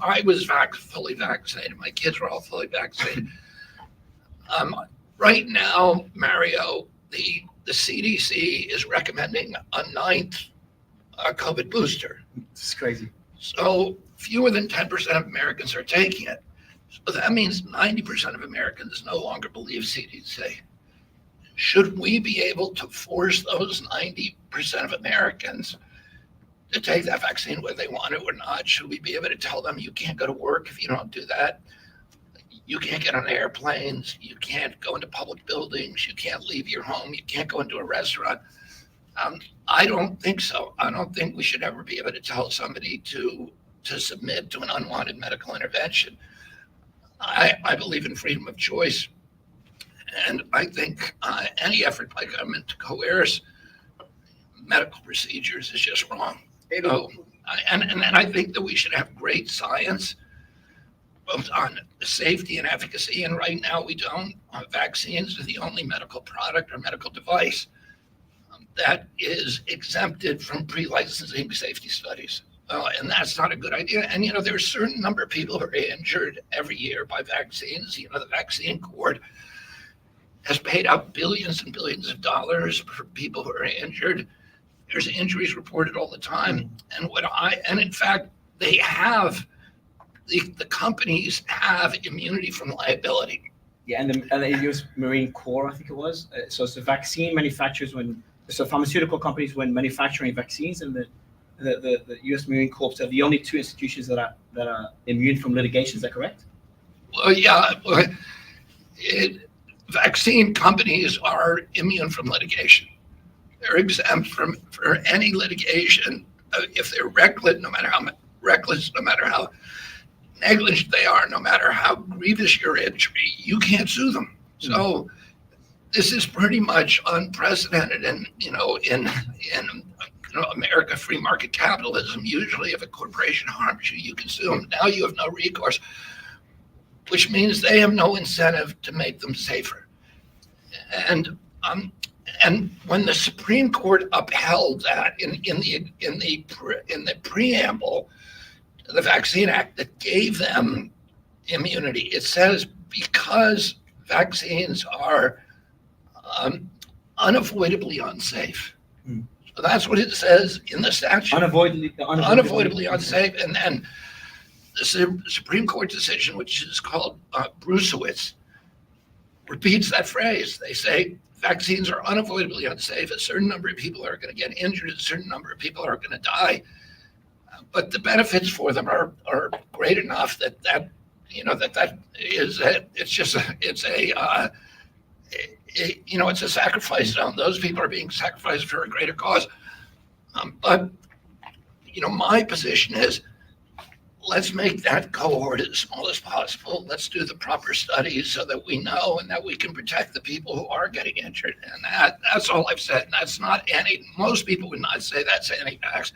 I was fully vaccinated. My kids were all fully vaccinated. Right now, Mario, the CDC is recommending a ninth COVID booster. It's crazy. So fewer than 10% of Americans are taking it. So that means 90% of Americans no longer believe CDC. Should we be able to force those 90% of Americans to take that vaccine whether they want it or not? Should we be able to tell them you can't go to work if you don't do that? You can't get on airplanes. You can't go into public buildings. You can't leave your home. You can't go into a restaurant. I don't think so. I don't think we should ever be able to tell somebody to submit to an unwanted medical intervention. I believe in freedom of choice. And I think any effort by government to coerce medical procedures is just wrong. So, and I think that we should have great science, both on safety and efficacy. And right now we don't. Vaccines are the only medical product or medical device that is exempted from pre-licensing safety studies. And that's not a good idea. And, there's a certain number of people who are injured every year by vaccines. The vaccine court has paid out billions and billions of dollars for people who are injured. There's injuries reported all the time. And in fact, they have, the companies have immunity from liability. Yeah, and the U.S. Marine Corps, I think it was. So it's the vaccine manufacturers pharmaceutical companies when manufacturing vaccines, and the U.S. Marine Corps are the only two institutions that are immune from litigation. Is that correct? Well, yeah. Vaccine companies are immune from litigation. They're exempt for any litigation if they're reckless, no matter how negligent they are, no matter how grievous your injury, you can't sue them. So this is pretty much unprecedented, and in America, free market capitalism. Usually, if a corporation harms you, you can sue them. Now you have no recourse, which means they have no incentive to make them safer. And when the Supreme Court upheld that in the preamble to the Vaccine Act that gave them immunity, it says because vaccines are unavoidably unsafe. So that's what it says in the statute. Unavoidably unsafe. And then the Supreme Court decision, which is called Brucewitz, repeats that phrase. They say vaccines are unavoidably unsafe. A certain number of people are going to get injured. A certain number of people are going to die. But the benefits for them are great enough that is it's a sacrifice zone. Those people are being sacrificed for a greater cause. But my position is, let's make that cohort as small as possible. Let's do the proper studies so that we know and that we can protect the people who are getting injured. And that's all I've said. And that's not most people would not say that's anti-vax.